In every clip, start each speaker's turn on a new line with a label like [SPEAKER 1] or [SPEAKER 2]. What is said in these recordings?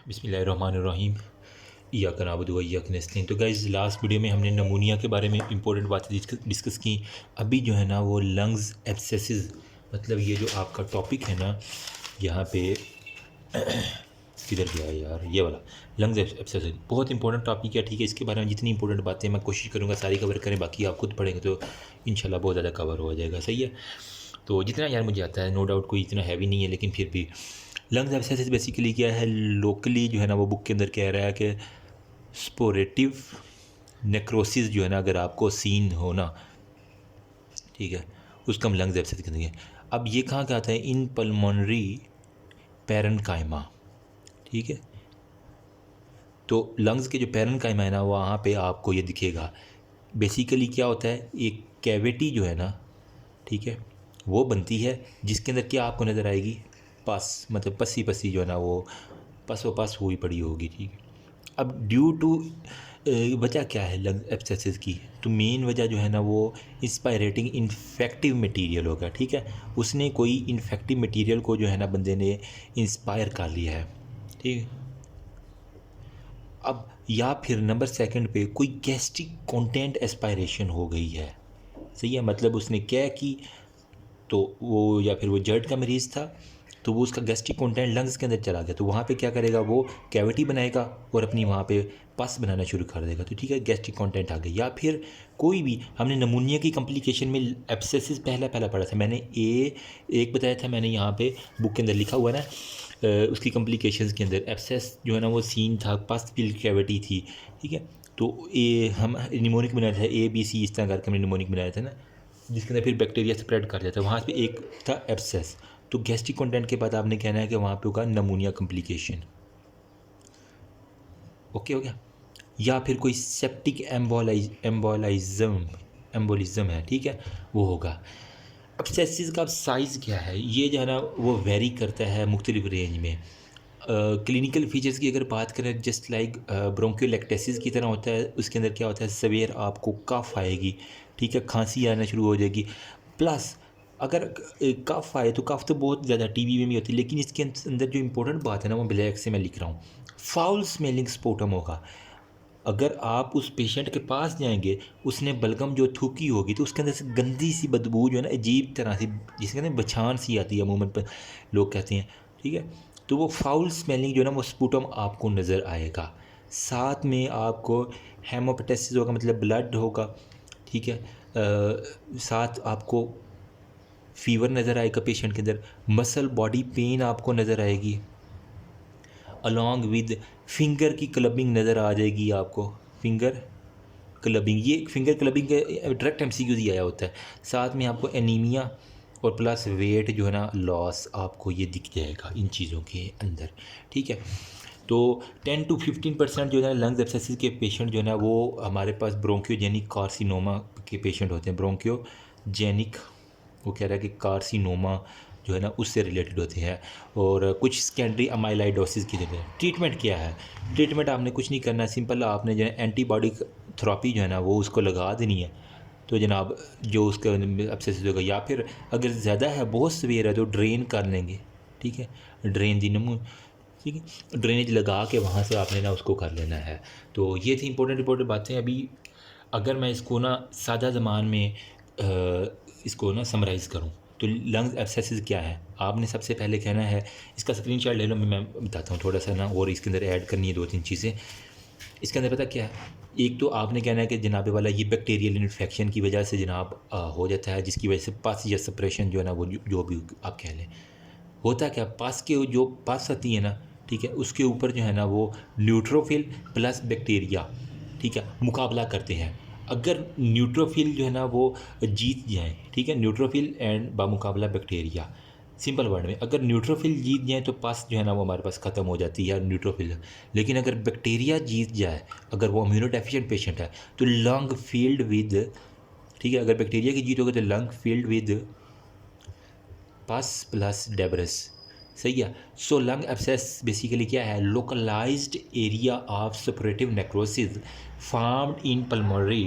[SPEAKER 1] बिस्मिल्लाहिर्रहमानिर्रहीम। इय्याका नअबुदु व इय्याका नस्तईन। तो गाइज़ लास्ट वीडियो में हमने नमूनिया के बारे में इंपॉर्टेंट बातें डिस्कस की। अभी जो है ना वो लंग्स एब्सेसिस, मतलब ये जो आपका टॉपिक है ना यहाँ पे किधर गया है यार, ये वाला लंग्स एब्सेसिस बहुत इंपॉर्टेंट टॉपिक है। ठीक है, इसके बारे में जितनी इंपॉर्टेंट बातें मैं कोशिश करूँगा सारी कवर करें, बाकी आप खुद पढ़ेंगे तो इंशाल्लाह बहुत ज़्यादा कवर हो जाएगा। सही है, तो जितना यार मुझे आता है, नो डाउट कोई इतना हैवी नहीं है, लेकिन फिर भी लंग्स एब्सेसिस बेसिकली क्या है, लोकली जो है ना वो बुक के अंदर कह रहा है कि स्पोरेटिव नेक्रोसिस जो है ना अगर आपको सीन हो ना, ठीक है, उसका हम लंग्स एब्सेसिस करेंगे। अब ये कहाँ का आता है, इन पल्मोनरी पैरेन्काइमा। ठीक है, तो लंग्स के जो पैरेन्काइमा है ना वहाँ पे आपको ये दिखेगा। बेसिकली क्या होता है, एक कैविटी जो है ना, ठीक है, वो बनती है जिसके अंदर क्या आपको नज़र आएगी, पस, मतलब पसी पसी जो है ना वो पसो पस हुई पड़ी होगी। ठीक है, अब ड्यू टू वजह क्या है लंग एब्सेसिस की, तो मेन वजह जो है ना वो इंस्पायरेटिंग इन्फेक्टिव मटेरियल होगा। ठीक है, उसने कोई इन्फेक्टिव मटेरियल को जो है ना बंदे ने इंस्पायर कर लिया है। ठीक है, अब या फिर नंबर सेकंड पे कोई गैस्ट्रिक कंटेंट एस्पायरेशन हो गई है। सही है, मतलब उसने क्या की, तो वो या फिर वो जर्ट का मरीज़ था तो वो उसका गैस्ट्रिक कंटेंट लंग्स के अंदर चला गया, तो वहाँ पे क्या करेगा, वो कैविटी बनाएगा और अपनी वहाँ पे पस बनाना शुरू कर देगा। तो ठीक है, गैस्ट्रिक कंटेंट आ गया। या फिर कोई भी, हमने नमूनिया की कम्प्लिकेशन में एब्सेसिस पहला पढ़ा था मैंने, एक बताया था मैंने, यहाँ पे बुक के अंदर लिखा हुआ है ना, उसकी कम्प्लिकेशंस के अंदर एब्सेस जो है ना वो सीन था, पस फिल कैविटी थी। ठीक है, तो हम निमोनिक बनाया था, ABC इस तरह करके हमने निमोनिक बनाया था ना, जिसके अंदर फिर बैक्टीरिया स्प्रेड कर जाता है। वहाँ पे एक था एब्सेस, तो गैस्ट्रिक कंटेंट के बाद आपने कहना है कि वहाँ पे होगा नमूनिया कम्प्लिकेशन। ओके हो गया। या फिर कोई सेप्टिक एम्बोलिज्म है, ठीक है, वो होगा। अब सेप्सिस का साइज़ क्या है, ये जो है ना वो वेरी करता है मुख्तलिफ रेंज में। क्लिनिकल फीचर्स की अगर बात करें, जस्ट लाइक ब्रोंकियोलेक्टेसिस की तरह होता है, उसके अंदर क्या होता है, सवेर आपको कफ आएगी। ठीक है, खांसी आना शुरू हो जाएगी। प्लस अगर कफ आए तो कफ तो बहुत ज़्यादा टीबी में भी होती है, लेकिन इसके अंदर जो इंपॉर्टेंट बात है ना वो ब्लैक से मैं लिख रहा हूँ, फाउल स्मेलिंग स्पोटम होगा। अगर आप उस पेशेंट के पास जाएंगे, उसने बलगम जो थूकी होगी तो उसके अंदर से गंदी सी बदबू जो है ना अजीब तरह से, जिसके अंदर बछान सी आती है अमूमन पर लोग कहते हैं। ठीक है, तो वो फाउल स्मेलिंग जो है ना वो स्पूटम आपको नज़र आएगा। साथ में आपको हेमोपेटेसिस होगा, मतलब ब्लड होगा। ठीक है, साथ आपको फीवर नज़र आएगा पेशेंट के अंदर, मसल बॉडी पेन आपको नज़र आएगी, अलॉन्ग विद फिंगर की क्लबिंग नज़र आ जाएगी आपको। फिंगर क्लबिंग, ये फिंगर क्लबिंग के डायरेक्ट MCQ ही आया होता है। साथ में आपको एनीमिया और प्लस वेट जो है ना लॉस आपको ये दिख जाएगा इन चीज़ों के अंदर। ठीक है, तो 10 to 15% जो है ना लंग्स एब्सेसिस के पेशेंट जो है ना वो हमारे पास ब्रोंकियोजेनिक कार्सिनोमा के पेशेंट होते हैं। ब्रोंकियोजेनिक, वो कह रहा है कि कार्सिनोमा जो है ना उससे रिलेटेड होते हैं, और कुछ सेकेंडरी अमाइलाइडोसिस की जगह। ट्रीटमेंट क्या है, ट्रीटमेंट आपने कुछ नहीं करना, सिंपल आपने जो है एंटीबॉडी थेरेपी जो है ना वो उसको लगा देनी है, तो जनाब जो उसका एब्सेसिस होगा। या फिर अगर ज़्यादा है, बहुत सवेर है, तो ड्रेन कर लेंगे। ठीक है, ड्रेन दी नमू, ठीक है, ड्रेनेज लगा के वहाँ से आपने ना उसको कर लेना है। तो ये थी इंपॉर्टेंट बातें। अभी अगर मैं इसको ना सादा ज़बान में इसको ना समराइज़ करूँ, तो लंग्स एब्सेसिस क्या है, आपने सबसे पहले कहना है, इसका स्क्रीनशॉट ले लो, मैं बताता हूँ थोड़ा सा ना, और इसके अंदर ऐड करनी है 2-3 चीज़ें। इसके अंदर पता क्या है, एक तो आपने कहना है कि जनाब वाला ये बैक्टीरियल इन्फेक्शन की वजह से जनाब हो जाता है, जिसकी वजह से पस या सप्रेशन जो है ना वो जो भी आप कह लें, होता क्या, पस के जो पस आती है ना, ठीक है, उसके ऊपर जो है ना वो न्यूट्रोफिल प्लस बैक्टीरिया, ठीक है, मुकाबला करते हैं। अगर न्यूट्रोफिल जो है ना वो जीत जाए, ठीक है, न्यूट्रोफिल एंड बामुकाबला बैक्टीरिया, सिंपल वर्ड में, अगर न्यूट्रोफिल जीत जाए तो पस जो है ना वो हमारे पास ख़त्म हो जाती है न्यूट्रोफिल। लेकिन अगर बैक्टीरिया जीत जाए, अगर वो इम्यूनोडेफिशिएंट पेशेंट है, तो लंग फील्ड विद, ठीक है, अगर बैक्टीरिया की जीत होगी तो lung field with pus plus debris. सही है, सो लंग एब्सेस बेसिकली क्या है, localised area of suppurative necrosis formed in pulmonary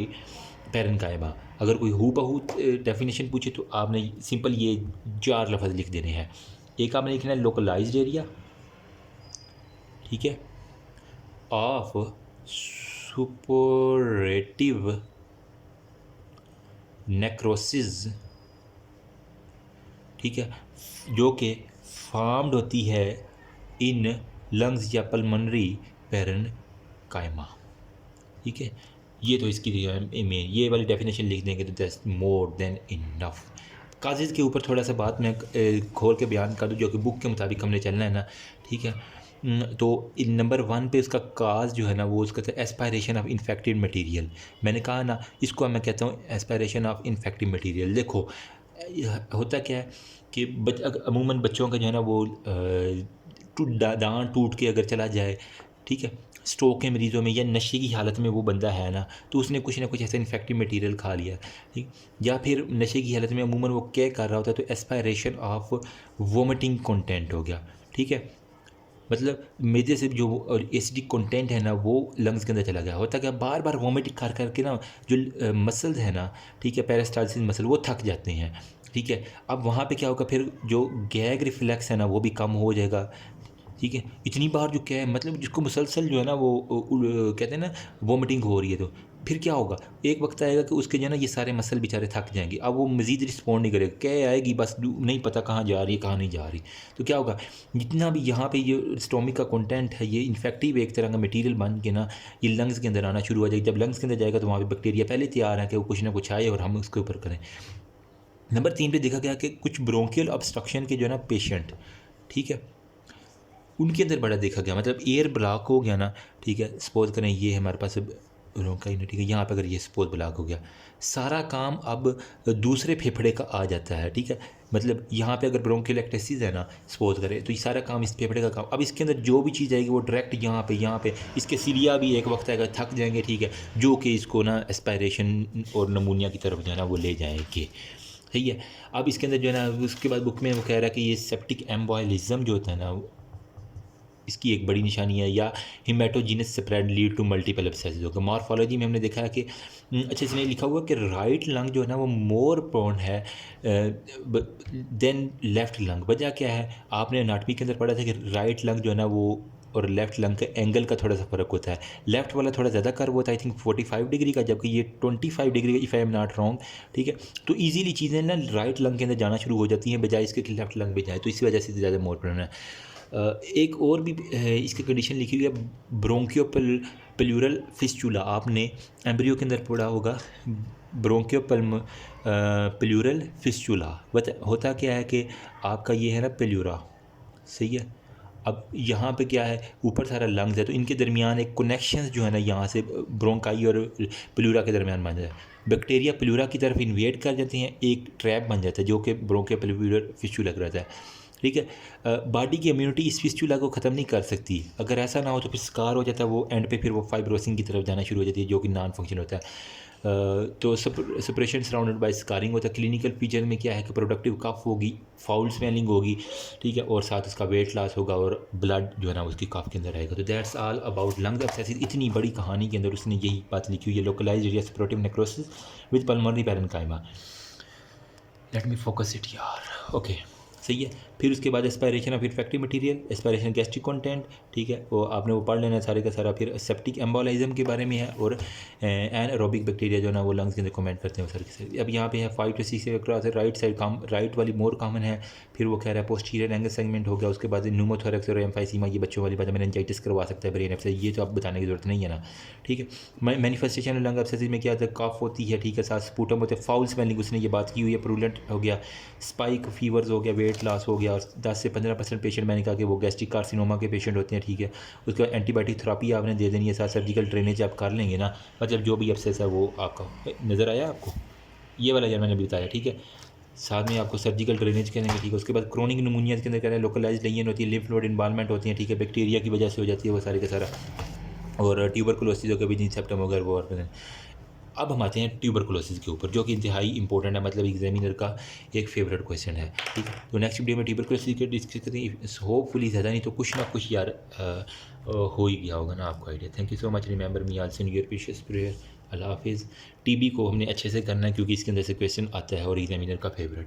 [SPEAKER 1] parenchyma. अगर कोई हु बहू डेफिनेशन पूछे तो आपने सिंपल ये 4 लफ्ज़ लिख देने हैं। एक आपने लिखना है लोकलाइज्ड एरिया, ठीक है, ऑफ सुपोरेटिव नेक्रोसिस, ठीक है, जो कि फार्म्ड होती है इन लंग्स या पल्मोनरी पेरेन्काइमा। ठीक है, ये तो इसकी में ये वाली डेफिनेशन लिख देंगे तो that's more than enough. Causes के ऊपर थोड़ा सा बात मैं खोल के बयान कर दूँ, जो कि बुक के मुताबिक हमने चलना है ना। ठीक है, तो इन नंबर 1 पे उसका काज जो है ना वो उसका एस्पायरेशन ऑफ इन्फेक्टेड मटेरियल। मैंने कहा ना, इसको मैं कहता हूँ एस्पायरेशन ऑफ इन्फेक्टेड मटेरियल। देखो होता क्या है कि अमूमन बच्चों का जो है ना वो दांत टूट के अगर चला जाए, ठीक है, स्ट्रोक के मरीज़ों में या नशे की हालत में वो बंदा है ना, तो उसने कुछ ना कुछ ऐसा इन्फेक्टिव मटेरियल खा लिया, ठीक, या फिर नशे की हालत में अमूमन वो क्या कर रहा होता है, तो एस्पायरेशन ऑफ वोमिटिंग कंटेंट हो गया। ठीक है, मतलब मेदे से जो एसिडिक कंटेंट है ना वो लंग्स के अंदर चला गया। होता क्या, बार बार वोमिट कर करके ना जो मसल्स है ना, ठीक है, पेरिस्टालसिस मसल वो थक जाते हैं। ठीक है, अब वहाँ पे क्या होगा, फिर जो गैग रिफ्लेक्स है ना वो भी कम हो जाएगा। ठीक है, इतनी बार जो क्या है, मतलब जिसको मुसलसल जो है ना वो कहते हैं ना वोमिटिंग हो रही है, तो फिर क्या होगा, एक वक्त आएगा कि उसके जो है ना ये सारे मसल बेचारे थक जाएंगे। अब वो मज़ीद रिस्पॉन्ड नहीं करेगा, क्या आएगी बस नहीं पता कहाँ जा रही है कहाँ नहीं जा रही। तो क्या होगा, जितना भी यहाँ पे ये स्टोमिक का कंटेंट है, ये इन्फेक्टिव एक तरह का मटेरियल बन के ना ये लंग्स के अंदर आना शुरू हो जाएगा। जब लंग्स के अंदर जाएगा तो वहाँ पे बैक्टीरिया पहले तैयार है कि वो कुछ ना कुछ आए और हम उसके ऊपर करें। नंबर 3 पे देखा गया कि कुछ ब्रोंकियल ऑब्स्ट्रक्शन के जो है ना पेशेंट, ठीक है, उनके अंदर बड़ा देखा गया, मतलब एयर ब्लॉक हो गया ना, ठीक है, सपोज करें ये हमारे पास रोका ठीक है, यहाँ पे अगर ये सपोज ब्लॉक हो गया, सारा काम अब दूसरे फेफड़े का आ जाता है। ठीक है, मतलब यहाँ पे अगर ब्रोंकियल एक्टेसिस है ना, सपोज करें, तो ये सारा काम इस फेफड़े का काम, अब इसके अंदर जो भी चीज़ आएगी वो डायरेक्ट यहाँ पे इसके सीलिया भी एक वक्त आएगा थक जाएंगे। ठीक है, जो कि इसको ना एस्पायरेशन और नमूनिया की तरफ जो है ना वो ले जाएंगे। सही है, अब इसके अंदर जो है ना उसके बाद बुक में वो कह रहा है कि ये सेप्टिक एम्बोलिज्म जो होता है ना इसकी एक बड़ी निशानी है, या hematogenous spread lead to multiple abscesses होगा। मॉर्फोलॉजी में हमने देखा है कि अच्छा इसमें लिखा हुआ कि राइट लंग जो है ना वो मोर प्रोन है देन लेफ़्ट लंग। वजह क्या है, आपने एनाटमी के अंदर पढ़ा था कि राइट लंग जो है ना वो और लेफ़्ट लंग के एंगल का थोड़ा सा फ़र्क होता है। लेफ़्ट वाला थोड़ा ज़्यादा कर्व होता है, आई थिंक 45 डिग्री का, जबकि ये 25 डिग्री का, if I am not wrong. ठीक है, तो ईजीली चीज़ें ना राइट लंग के अंदर जाना शुरू हो जाती हैं बजाय इसके कि लेफ़्ट लंग में जाए, तो इसी वजह से ज़्यादा मोर प्रोन है। एक और भी इसकी कंडीशन लिखी हुई है, ब्रोंकियोप्लूरल फिस्चुला। आपने एम्ब्रियो के अंदर पढ़ा होगा ब्रोंकियोप्लूरल फिस्चुला। होता क्या है कि आपका ये है ना प्लूरा, सही है, अब यहाँ पे क्या है, ऊपर सारा लंग्स है, तो इनके दरमियान एक कनेक्शन जो है ना यहाँ से ब्रोंकाई और प्लूरा के दरमियान बन जाता है। बैक्टीरिया प्लूरा की तरफ इन्वेट कर जाते हैं, एक ट्रैप बन जाता है जो कि ब्रोंकियोप्लूरल फिस्चुला रहता है। ठीक है, बॉडी की इम्यूनिटी इस फिस्चुला को ख़त्म नहीं कर सकती। अगर ऐसा ना हो तो फिर स्कार हो जाता है, वो एंड पे फिर वो फाइब्रोसिंग की तरफ जाना शुरू हो जाती है, जो कि नॉन फंक्शन होता है। तो सेपरेशन सराउंडेड बाय स्कारिंग होता है। क्लिनिकल फीचर में क्या है कि प्रोडक्टिव कफ होगी, फाउल स्मेलिंग होगी, ठीक है, और साथ उसका वेट लॉस होगा और ब्लड जो है ना उसकी कफ के अंदर आएगा। तो that's all about lungs abscesses. इतनी बड़ी कहानी के अंदर उसने यही बात लिखी हुई है, localised respiratory necrosis with pulmonary parenchyma. Let me focus it यार, ओके, सही है। फिर उसके बाद aspiration of infective material, aspiration gastric content, ठीक है, वो आपने वो पढ़ लेना है सारे का सारा। फिर सेप्टिक एम्बोलिज्म के बारे में है, और एनारोबिक बैक्टीरिया जो है ना वो लंग्स के अंदर कमेंट करते हैं वो सारे के सारे। अब यहाँ पे है 5 to 6 क्रॉस है, राइट साइड राइट वाली मोर कॉमन है। फिर वो कह रहा है पोस्टीरियर एंगल सेगमेंट हो गया, उसके बाद न्यूमोथोरैक्स और एम्फाइसीमा, ये बच्चों वाली बात है, मेनिंजाइटिस करवा सकता है ब्रेन एब्सेस, ये तो आप बताने की जरूरत नहीं है ना। ठीक है, मैनिफेस्टेशन लंग एब्सेसिस में क्या होता है, कफ होती है, ठीक है, साथ स्पूटम होते हैं, फाउल स्मेलिंग उसने ये बात की हुई है, प्रूलेंट हो गया, स्पाइक फीवर्स हो गया, वेट लॉस हो गया, और 10 से 15% पेशेंट मैंने कहा कि वो गैस्ट्रिक कार्सिनोमा के पेशेंट होते हैं। ठीक है, उसके बाद एंटीबायोटिक थेरेपी आपने दे देनी है, साथ सर्जिकल ड्रेनेज आप कर लेंगे ना, मतलब जो भी एब्सेस है वो आपका नज़र आया आपको, ये वाला यार मैंने भी बताया। ठीक है, साथ में आपको सर्जिकल ड्रेनेज करेंगे। ठीक है, उसके बाद क्रोनिक निमोनिया के अंदर कह रहे हैं लोकलाइज्ड लेयन होती है, लिम्फ नोड इन्वॉल्वमेंट होती है, ठीक है, बैक्टीरिया की वजह से हो जाती है वो सारे का सारा, और ट्यूबरकुलोसिस हो गया, भी सेप्टम वगैरह वो। अब हम आते हैं ट्यूबरकुलोसिस के ऊपर, जो कि इंतहाई इंपॉर्टेंट है, मतलब एग्जामिनर का एक फेवरेट क्वेश्चन है। ठीक है, तो नेक्स्ट वीडियो में ट्यूबरकुलोसिस के डिस्कस करते हैं, होपफुली ज़्यादा नहीं तो कुछ ना कुछ यार हो ही गया होगा ना आपको आइडिया। Thank you so much, remember me also in your precious prayer. अल्लाह हाफिज़। टीबी को हमने अच्छे से करना है क्योंकि इसके अंदर से क्वेश्चन आता है और एग्जामिनर का फेवरेट है।